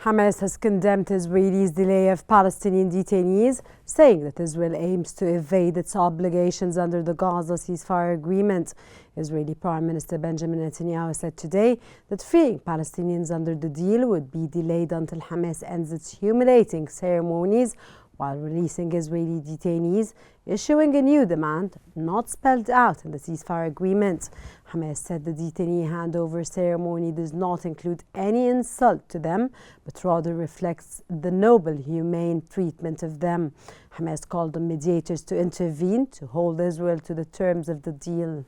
Hamas has condemned Israel's delay of Palestinian detainees, saying that Israel aims to evade its obligations under the Gaza ceasefire agreement. Israeli Prime Minister Benjamin Netanyahu said today that freeing Palestinians under the deal would be delayed until Hamas ends its humiliating ceremonies while releasing Israeli detainees, issuing a new demand not spelled out in the ceasefire agreement. Hamas said the detainee handover ceremony does not include any insult to them, but rather reflects the noble, humane treatment of them. Hamas called on mediators to intervene to hold Israel to the terms of the deal.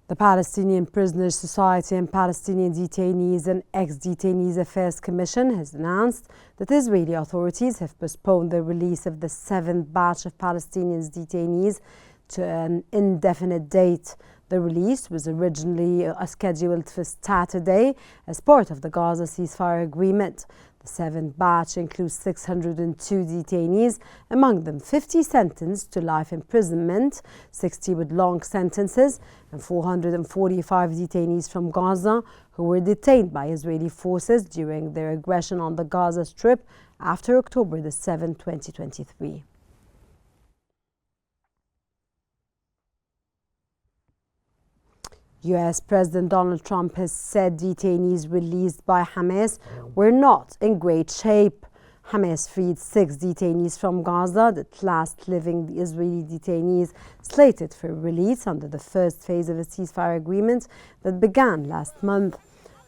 The Palestinian Prisoners Society and Palestinian Detainees and Ex-Detainees Affairs Commission has announced that Israeli authorities have postponed the release of the 7th batch of Palestinian detainees to an indefinite date. The release was originally scheduled for Saturday as part of the Gaza ceasefire agreement. The 7th batch includes 602 detainees, among them 50 sentenced to life imprisonment, 60 with long sentences, and 445 detainees from Gaza who were detained by Israeli forces during their aggression on the Gaza Strip after October 7, 2023. U.S. President Donald Trump has said detainees released by Hamas were not in great shape. Hamas freed 6 detainees from Gaza, the last living Israeli detainees slated for release under the first phase of a ceasefire agreement that began last month.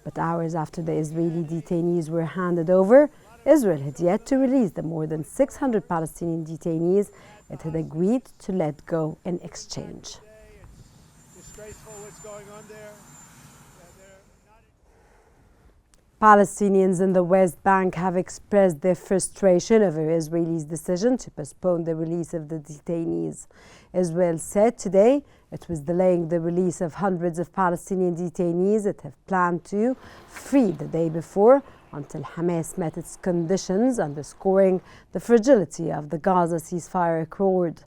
But hours after the Israeli detainees were handed over, Israel had yet to release the more than 600 Palestinian detainees it had agreed to let go in exchange. What's going on there. Palestinians in the West Bank have expressed their frustration over Israel's decision to postpone the release of the detainees. Israel said today it was delaying the release of hundreds of Palestinian detainees it had planned to free the day before until Hamas met its conditions, underscoring the fragility of the Gaza ceasefire accord.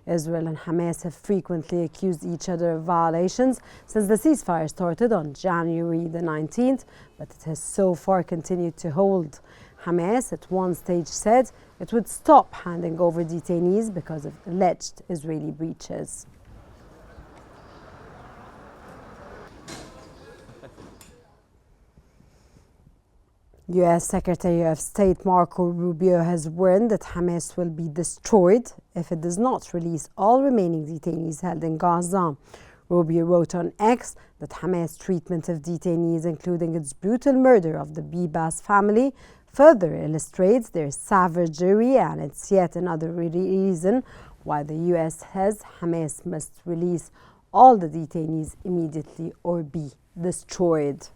Israel and Hamas have frequently accused each other of violations since the ceasefire started on January the 19th, but it has so far continued to hold. Hamas at one stage said it would stop handing over detainees because of alleged Israeli breaches. U.S. Secretary of State Marco Rubio has warned that Hamas will be destroyed if it does not release all remaining detainees held in Gaza. Rubio wrote on X that Hamas' treatment of detainees, including its brutal murder of the Bibas family, further illustrates their savagery, and it's yet another reason why the U.S. says Hamas must release all the detainees immediately or be destroyed.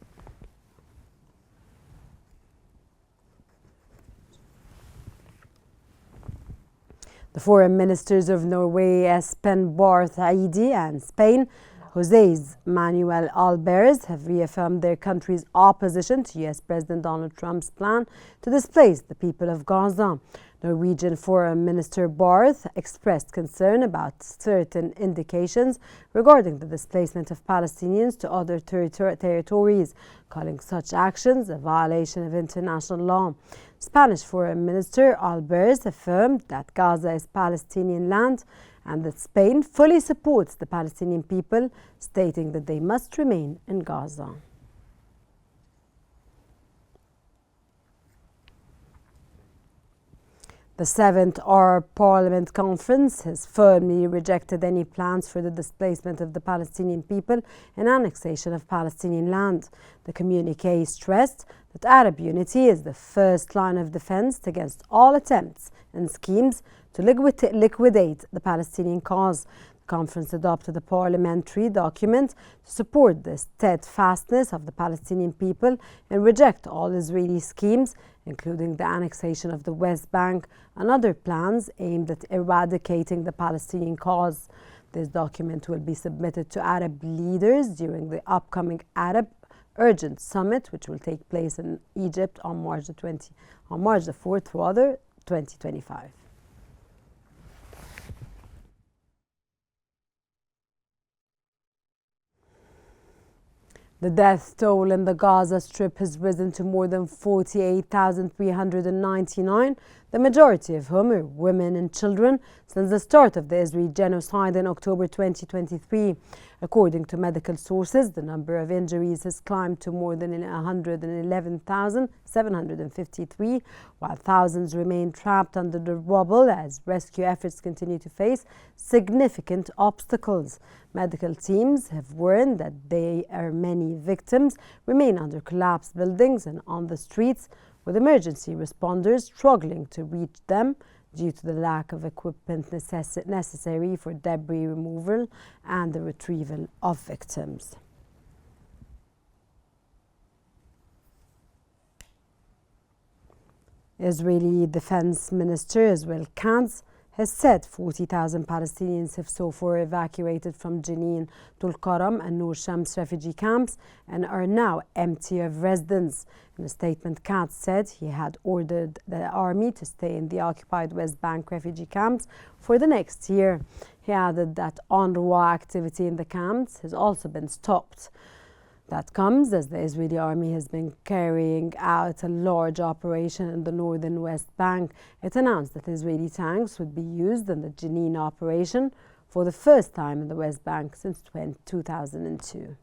The foreign ministers of Norway, Espen Barth Eide, and Spain, José Manuel Albares, have reaffirmed their country's opposition to U.S. President Donald Trump's plan to displace the people of Gaza. Norwegian Foreign Minister Barth expressed concern about certain indications regarding the displacement of Palestinians to other territories, calling such actions a violation of international law. Spanish Foreign Minister Albares affirmed that Gaza is Palestinian land and that Spain fully supports the Palestinian people, stating that they must remain in Gaza. The 7th Arab Parliament Conference has firmly rejected any plans for the displacement of the Palestinian people and annexation of Palestinian land. The communiqué stressed that Arab unity is the first line of defense against all attempts and schemes to liquidate the Palestinian cause. The conference adopted a parliamentary document to support the steadfastness of the Palestinian people and reject all Israeli schemes, including the annexation of the West Bank and other plans aimed at eradicating the Palestinian cause. This document will be submitted to Arab leaders during the upcoming Arab Urgent Summit, which will take place in Egypt on March the 4th, 2025. The death toll in the Gaza Strip has risen to more than 48,399, the majority of whom are women and children, since the start of the Israeli genocide in October 2023. According to medical sources, the number of injuries has climbed to more than 111,753, while thousands remain trapped under the rubble as rescue efforts continue to face significant obstacles. Medical teams have warned that many victims remain under collapsed buildings and on the streets, with emergency responders struggling to reach them due to the lack of equipment necessary for debris removal and the retrieval of victims. Israeli Defense Minister Israel Qnews has said 40,000 Palestinians have so far evacuated from Jenin, Tulkarm and Nur Shams refugee camps and are now empty of residents. In a statement, Qnews said he had ordered the army to stay in the occupied West Bank refugee camps for the next year. He added that UNRWA activity in the camps has also been stopped. That comes as the Israeli army has been carrying out a large operation in the northern West Bank. It announced that Israeli tanks would be used in the Jenin operation for the first time in the West Bank since 2002.